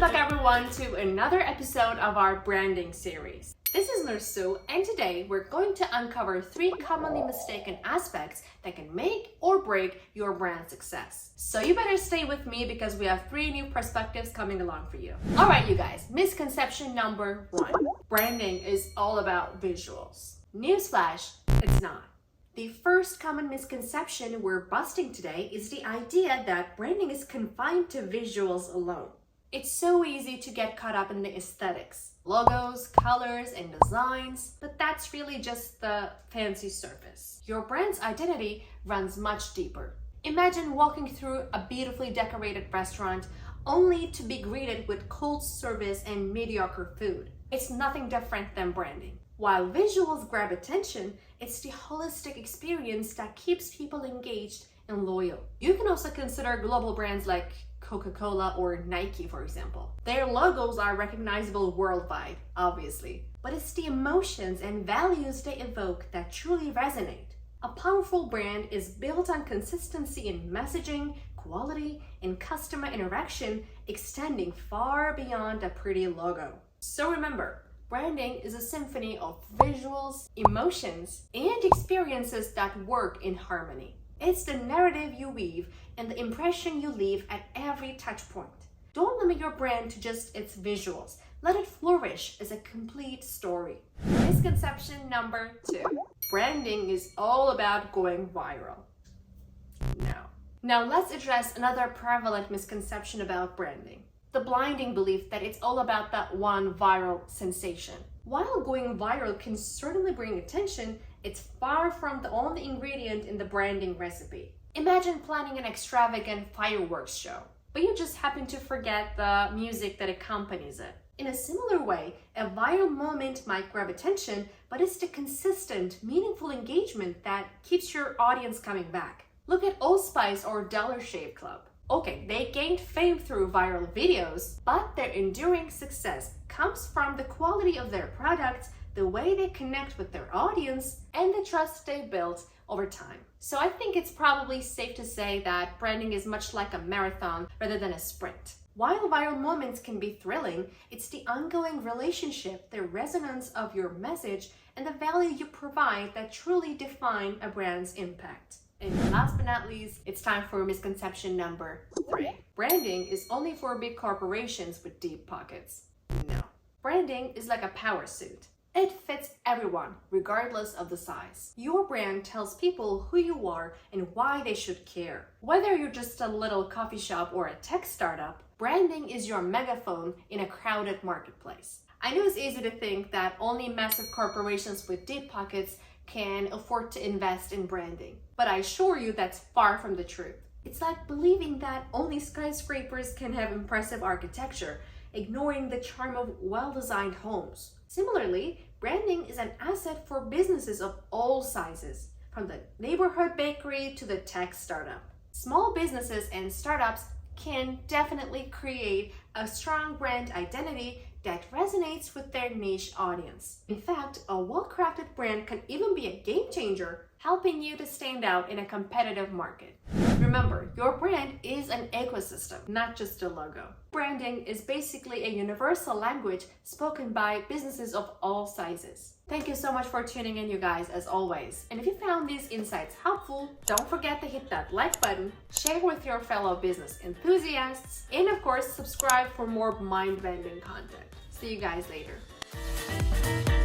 back everyone to another episode of our branding series. This is Nursu, and today we're going to uncover 3 commonly mistaken aspects that can make or break your brand success. So you better stay with me because we have 3 new perspectives coming along for you. Alright you guys, misconception number 1. Branding is all about visuals. Newsflash, it's not. The first common misconception we're busting today is the idea that branding is confined to visuals alone. It's so easy to get caught up in the aesthetics, logos, colors, and designs, but that's really just the fancy surface. Your brand's identity runs much deeper. Imagine walking through a beautifully decorated restaurant only to be greeted with cold service and mediocre food. It's nothing different than branding. While visuals grab attention, it's the holistic experience that keeps people engaged and loyal. You can also consider global brands like Coca-Cola or Nike, for example. Their logos are recognizable worldwide, obviously, but it's the emotions and values they evoke that truly resonate. A powerful brand is built on consistency in messaging, quality, and customer interaction, extending far beyond a pretty logo. So remember, branding is a symphony of visuals, emotions, and experiences that work in harmony. It's the narrative you weave and the impression you leave at every touch point. Don't limit your brand to just its visuals. Let it flourish as a complete story. Misconception number 2. Branding is all about going viral. No. Now let's address another prevalent misconception about branding. The blinding belief that it's all about that one viral sensation. While going viral can certainly bring attention, it's far from the only ingredient in the branding recipe. Imagine planning an extravagant fireworks show, but you just happen to forget the music that accompanies it. In a similar way, a viral moment might grab attention, but it's the consistent, meaningful engagement that keeps your audience coming back. Look at Old Spice or Dollar Shave Club. Okay, they gained fame through viral videos, but their enduring success comes from the quality of their products, the way they connect with their audience, and the trust they built over time. So I think it's probably safe to say that branding is much like a marathon rather than a sprint. While viral moments can be thrilling, it's the ongoing relationship, the resonance of your message, and the value you provide that truly define a brand's impact. And last but not least, it's time for misconception number 3. Branding is only for big corporations with deep pockets. No. Branding is like a power suit. It fits everyone, regardless of the size. Your brand tells people who you are and why they should care. Whether you're just a little coffee shop or a tech startup, branding is your megaphone in a crowded marketplace. I know it's easy to think that only massive corporations with deep pockets can afford to invest in branding, but I assure you that's far from the truth. It's like believing that only skyscrapers can have impressive architecture, ignoring the charm of well-designed homes. Similarly, branding is an asset for businesses of all sizes, from the neighborhood bakery to the tech startup. Small businesses and startups can definitely create a strong brand identity that resonates with their niche audience. In fact, a well-crafted brand can even be a game changer, helping you to stand out in a competitive market. Remember, your brand is an ecosystem, not just a logo. Branding is basically a universal language spoken by businesses of all sizes. Thank you so much for tuning in, you guys, as always. And if you found these insights helpful, don't forget to hit that like button, share with your fellow business enthusiasts, and of course, subscribe for more mind-bending content. See you guys later.